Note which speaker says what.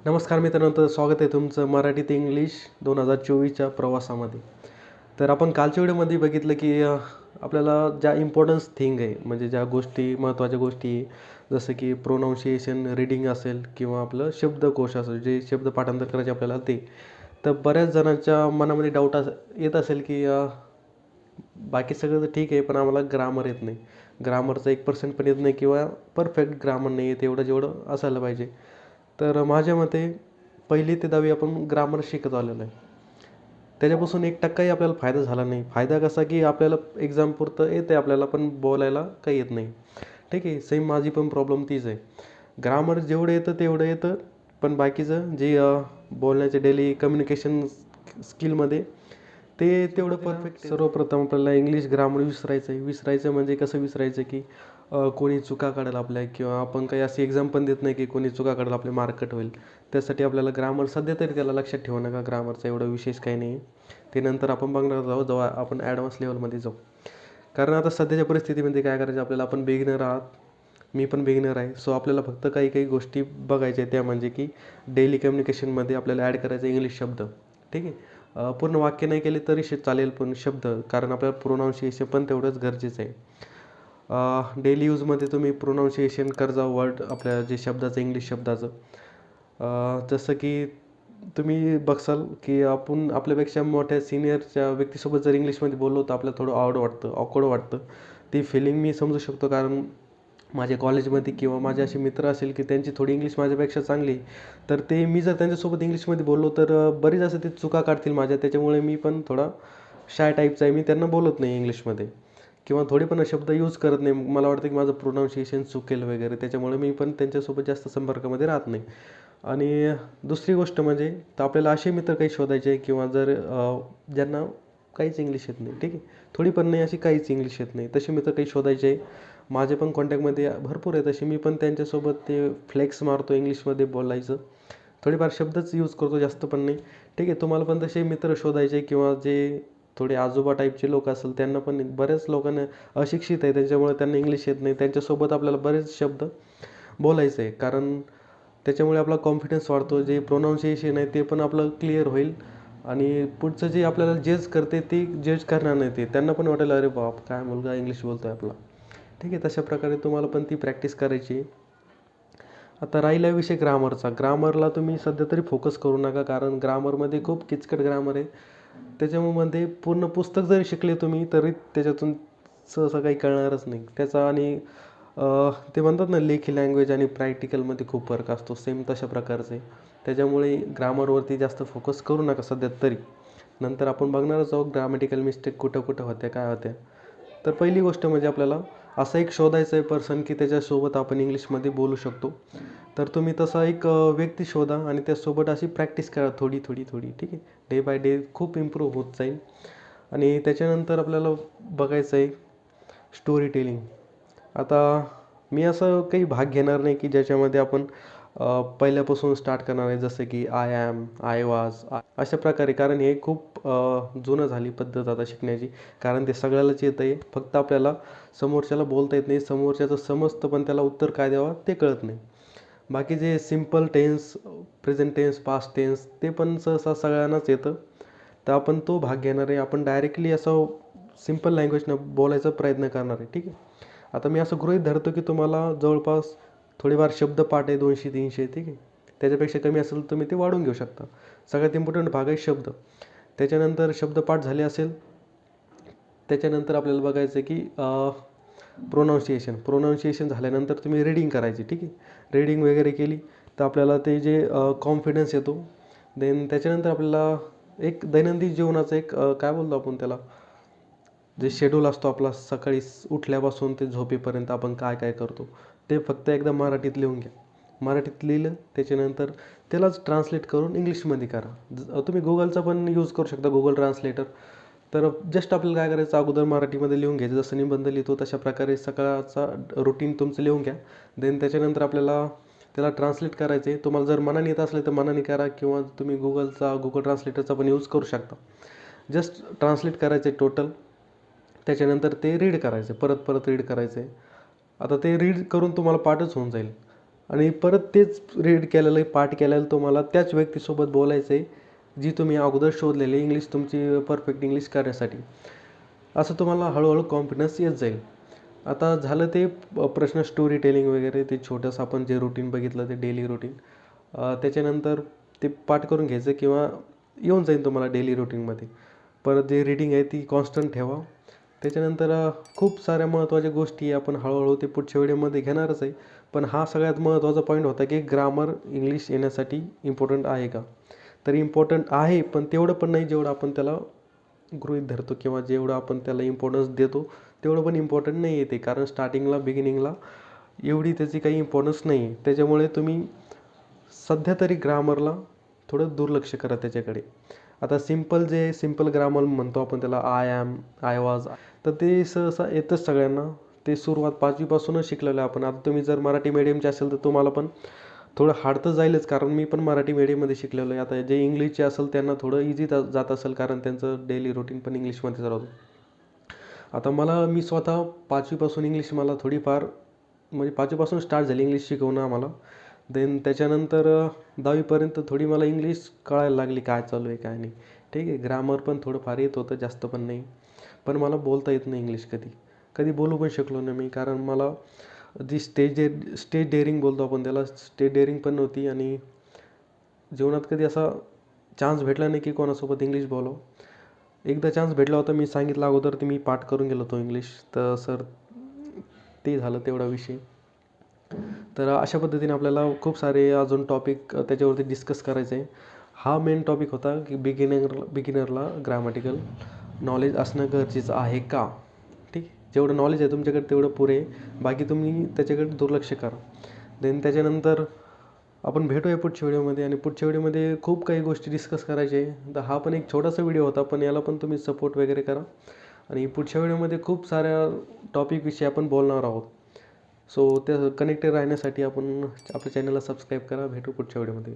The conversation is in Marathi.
Speaker 1: नमस्कार मित्रांनो, तर स्वागत आहे तुमचं मराठी ते इंग्लिश 2024च्या प्रवासामध्ये. तर आपण कालच्या व्हिडिओमध्ये बघितलं की आपल्याला ज्या इम्पॉर्टन्स थिंग आहे, म्हणजे ज्या गोष्टी महत्त्वाच्या गोष्टी आहे, जसं की प्रोनाऊन्सिएशन, रीडिंग असेल किंवा आपलं शब्दकोश असेल, जे शब्द पाठांतर करायचे आपल्याला ते. तर बऱ्याच जणांच्या मनामध्ये डाऊट येत असेल की बाकी सगळं तर ठीक आहे, पण आम्हाला ग्रामर येत नाही. ग्रामरचा 1% पण येत नाही किंवा परफेक्ट ग्रामर नाही येत एवढं जेवढं असायला पाहिजे. तर माझ्या मते 1ली ते 10वी आपण ग्रामर शिकत आलेलो आहे. त्याच्यापासून 1%ही आपल्याला फायदा झाला नाही. फायदा कसा की आपल्याला एक्झामपुरतं येतं आहे आपल्याला, पण बोलायला काही येत नाही. ठीक आहे, सेम माझी पण प्रॉब्लेम तीच आहे. ग्रामर जेवढं येतं तेवढं येतं, पण बाकीचं जे बोलण्याचे डेली कम्युनिकेशन स्किलमध्ये ते तेवढं परफेक्ट. सर्वप्रथम आपल्याला इंग्लिश ग्रामर विसरायचं आहे. विसरायचं म्हणजे कसं विसरायचं की कोणी चुका काढेल आपल्या, किंवा आपण काही अशी एक्झाम पण देत नाही की कोणी चुका काढेल आपले मार्क कट होईल. त्यासाठी आपल्याला ग्रामर सध्या तरी त्याला लक्षात ठेवू नका. ग्रामरचा एवढं विशेष काही नाही आहे. ते नंतर आपण बघणार आहोत जेव्हा आपण ॲडव्हान्स लेवलमध्ये जाऊ. कारण आता सध्याच्या परिस्थितीमध्ये काय करायचं आपल्याला, आपण बिगिनर आहात, मी पण बिगिनर आहे. सो आपल्याला फक्त काही काही गोष्टी बघायच्या आहेत, त्या म्हणजे की डेली कम्युनिकेशनमध्ये आपल्याला ॲड करायचं इंग्लिश शब्द. ठीक आहे, पूर्ण वाक्य नाही केले तरी चालेल, पण शब्द, कारण आपल्याला प्रोनाऊन्सिएशन पण तेवढंच गरजेचं आहे. डेली यूजमध्ये तुम्ही प्रोनाऊन्सिएशन करजा वर्ड, आपल्या जे शब्दाचं इंग्लिश शब्दाचं. जसं की तुम्ही बघसाल की आपण आपल्यापेक्षा मोठ्या सिनियरच्या व्यक्तीसोबत जर इंग्लिशमध्ये बोललो तर आपल्याला थोडं ऑकवर्ड वाटतं. ती फिलिंग मी समजू शकतो, कारण माझ्या कॉलेजमध्ये किंवा माझे असे मित्र असेल की त्यांची थोडी इंग्लिश माझ्यापेक्षा चांगली, तर ते मी जर त्यांच्यासोबत इंग्लिशमध्ये बोललो तर बरीच असं ते चुका काढतील माझ्या. त्याच्यामुळे मी पण थोडा शाय टाईपचा आहे. मी त्यांना बोलत नाही इंग्लिशमध्ये किंवा थोडे पण शब्द यूज करत नाही. मला वाटतं की माझं प्रोनाऊन्सिएशन चुकेल वगैरे, त्याच्यामुळे मी पण त्यांच्यासोबत जास्त संपर्कामध्ये राहत नाही. आणि दुसरी गोष्ट म्हणजे, तर आपल्याला असे मित्र काही शोधायचे आहे किंवा जर ज्यांना काहीच इंग्लिश येत नाही, ठीक आहे, थोडी पण नाही, अशी काहीच इंग्लिश येत नाही, तसे मित्र काही शोधायचे आहे. माझे पण कॉन्टॅक्टमध्ये भरपूर आहेत तसे. मी पण त्यांच्यासोबत ते फ्लेक्स मारतो इंग्लिशमध्ये बोलायचं. थोडेफार शब्दच यूज करतो, जास्त पण नाही. ठीक आहे, तुम्हाला पण तसे मित्र शोधायचे, किंवा जे थोडे आजोबा टाईपचे लोक असेल त्यांना पण. बऱ्याच लोकांना अशिक्षित आहे त्याच्यामुळे त्यांना इंग्लिश येत नाही, त्यांच्यासोबत आपल्याला बरेच शब्द बोलायचं आहे, कारण त्याच्यामुळे आपला कॉन्फिडन्स वाढतो. जे प्रोनाऊन्सिएशन आहे ते पण आपलं क्लिअर होईल, आणि पुढचं जे आपल्याला जज करते ते जज करणार नाही, ते त्यांना पण वाटेल अरे बाप, काय मुलगा इंग्लिश बोलतो आहे आपला. ठीक आहे, तशा प्रकारे तुम्हाला पण ती प्रॅक्टिस करायची. आता राहिला विषय ग्रामरचा. ग्रामरला तुम्ही सध्या तरी फोकस करू नका, कारण ग्रामरमध्ये खूप किचकट ग्रामर आहे. त्याच्यामध्ये पूर्ण पुस्तक जरी शिकले तुम्ही तरी त्याच्यातून सहसा काही कळणारच नाही त्याचा. आणि ते म्हणतात ना, लेखी लँग्वेज आणि प्रॅक्टिकलमध्ये खूप फरक असतो, सेम तशा प्रकारचे. त्याच्यामुळे ग्रामरवरती जास्त फोकस करू नका सध्या तरी. नंतर आपण बघणारच आहोत ग्रामॅटिकल मिस्टेक कुठं कुठं होत्या, काय होत्या. तर पहिली गोष्ट म्हणजे आपल्याला असं एक शोधायचं आहे पर्सन की त्याच्यासोबत आपण इंग्लिशमध्ये बोलू शकतो. तर तुम्ही तसा एक व्यक्ती शोधा आणि त्यासोबत अशी प्रॅक्टिस करा थोडी थोडी थोडी. ठीक आहे, डे बाय डे खूप इम्प्रूव्ह होत जाईल. आणि त्याच्यानंतर आपल्याला बघायचं आहे स्टोरी टेलिंग. आता मी असं काही भाग घेणार नाही की ज्याच्यामध्ये आपण पहिल्यापासून स्टार्ट करणार आहे, जसं की आय ॲम, आय वॉज, अशा प्रकारे. कारण हे खूप जुनं झाली पद्धत आता शिकण्याची, कारण ते सगळ्यालाच येतं आहे, फक्त आपल्याला समोरच्याला बोलता येत नाही. समोरच्याचं समजतं पण त्याला उत्तर काय द्यावं ते कळत नाही. बाकी जे simple tense, present tense, past tense, ते पण सहसा सगळ्यांनाच येतं. तर आपण तो भाग घेणार आहे. आपण डायरेक्टली असं सिम्पल लँग्वेजनं बोलायचा प्रयत्न करणार आहे. ठीक आहे, आता मी असं गृहीत धरतो की तुम्हाला जवळपास थोडेफार शब्दपाठ आहे 200-300. ठीक आहे, त्याच्यापेक्षा कमी असेल तर तुम्ही ते वाढवून घेऊ शकता. सगळ्यात इम्पॉर्टंट भाग आहे शब्द. त्याच्यानंतर शब्दपाठ झाले असेल, त्याच्यानंतर आपल्याला बघायचं आहे की प्रोनाऊन्सिएशन झाल्यानंतर तुम्ही रीडिंग करायची. ठीक आहे, रीडिंग वगैरे केली तर आपल्याला ते जे कॉन्फिडन्स येतो. देन त्याच्यानंतर आपल्याला एक दैनंदिन जीवनाचं एक काय बोलतो आपण त्याला, जे शेड्यूल असतो आपला सकाळी उठल्यापासून ते झोपेपर्यंत आपण काय काय करतो, ते फक्त एकदा मराठीत लिहून घ्या. मराठीत लिहिलं त्याच्यानंतर त्यालाच ट्रान्सलेट करून इंग्लिशमध्ये करा. तुम्ही गुगलचा पण यूज करू शकता, गुगल ट्रान्सलेटर. तर जस्ट आपल्याला काय करायचं, अगोदर मराठीमध्ये लिहून घ्यायचं, जसं निबंध लिहितो तशा प्रकारे सकाळचा रुटीन तुमचं लिहून घ्या. देन त्याच्यानंतर आपल्याला त्याला ट्रान्सलेट करायचं आहे. तुम्हाला जर मनाने येत असले तर मनाने करा, किंवा तुम्ही गुगल ट्रान्सलेटरचा पण यूज करू शकता. जस्ट ट्रान्सलेट करायचं आहे टोटल. त्याच्यानंतर ते रीड करायचं, परत परत रीड करायचं आहे. आता ते रीड करून तुम्हाला पाठच होऊन जाईल. आणि परत तेच रीड केलेलं आहे, पाठ केलेलं तुम्हाला त्याच व्यक्तीसोबत बोलायचं आहे, जी तुम्ही अगोदर शोधलेली इंग्लिश तुमची परफेक्ट इंग्लिश करण्यासाठी. असं तुम्हाला हळूहळू कॉन्फिडन्स येत जाईल. आता झालं ते प्रश्न स्टोरी टेलिंग वगैरे ते छोटंसं आपण जे रुटीन बघितलं ते डेली रुटीन. त्याच्यानंतर ते पाठ करून घ्यायचं किंवा येऊन जाईल तुम्हाला डेली रुटीनमध्ये. परत जे रीडिंग आहे ती कॉन्स्टंट ठेवा. त्याच्यानंतर खूप साऱ्या महत्त्वाच्या गोष्टी आपण हळूहळू ते पुढच्या व्हिडिओमध्ये घेणारच आहे. पण हा सगळ्यात महत्त्वाचा पॉईंट होता की ग्रामर इंग्लिश येण्यासाठी इम्पॉर्टंट आहे का? तर इम्पॉर्टंट आहे, पण तेवढं पण नाही जेवढं आपण त्याला गृहीत धरतो किंवा जेवढं आपण त्याला इम्पॉर्टन्स देतो तेवढं पण इम्पॉर्टंट नाही आहे ते. कारण स्टार्टिंगला बिगिनिंगला एवढी त्याची काही इम्पॉर्टन्स नाही आहे. त्याच्यामुळे तुम्ही सध्या तरी ग्रामरला थोडं दुर्लक्ष करा त्याच्याकडे. आता सिम्पल ग्रामर म्हणतो आपण त्याला, आय ॲम, आय वॉज, तर ते सहसा येतच सगळ्यांना. ते सुरुवात 5वी पासूनच शिकलेलं आहे आपण. आता तुम्ही जर मराठी मीडियमचे असेल तर तुम्हाला पण थोडं हार्ड तर जाईलच, कारण मी पण मराठी मीडियममध्ये शिकलेलो आहे. आता जे इंग्लिशचे असेल त्यांना थोडं इझी जात असेल, कारण त्यांचं डेली रुटीन पण इंग्लिशमध्येच राहतो. आता मी स्वतः 5वी पासून इंग्लिश मला थोडीफार म्हणजे 5वी पासून स्टार्ट झाली इंग्लिश शिकवणं आम्हाला. देन त्याच्यानंतर 10वीपर्यंत थोडी मला इंग्लिश कळायला लागली, काय चालू आहे काय नाही. ठीक आहे, ग्रामर पण थोडंफार येत होतं, जास्त पण नाही. पण मला बोलता येत नाही इंग्लिश कधी. कधी बोलू पण शकलो नाही मी, कारण मला जी स्टेज डेअरिंग बोलतो आपण त्याला, स्टेज डेअरिंग पण नव्हती. आणि जीवनात कधी असा चान्स भेटला नाही की कोणासोबत इंग्लिश बोलावं. एकदा चान्स भेटला होता, मी सांगितलं अगोदर, ते मी पाठ करून गेलो होतो इंग्लिश. तर सर ते झालं तेवढा विषय. तर अशा पद्धतीने आपल्याला खूप सारे अजून टॉपिक त्याच्यावरती डिस्कस करायचे आहे. हा मेन टॉपिक होता की बिगिनरला ग्रामॅटिकल नॉलेज असणं गरजेचं आहे का? ठीक. जेवढं नॉलेज आहे तुमच्याकडे तेवढं पुरे, बाकी तुम्ही त्याच्याकडे दुर्लक्ष करा. देन त्याच्यानंतर आपण भेटूया पुढच्या व्हिडिओमध्ये. आणि पुढच्या व्हिडिओमध्ये खूप काही गोष्टी डिस्कस करायचे आहे. तर हा पण एक छोटासा व्हिडिओ होता, पण याला पण तुम्ही सपोर्ट वगैरे करा. आणि पुढच्या व्हिडिओमध्ये खूप साऱ्या टॉपिकविषयी आपण बोलणार आहोत. सो त्या कनेक्टेड राहण्यासाठी आपण आपल्या चॅनलला सबस्क्राईब करा. भेटू पुढच्या व्हिडिओमध्ये.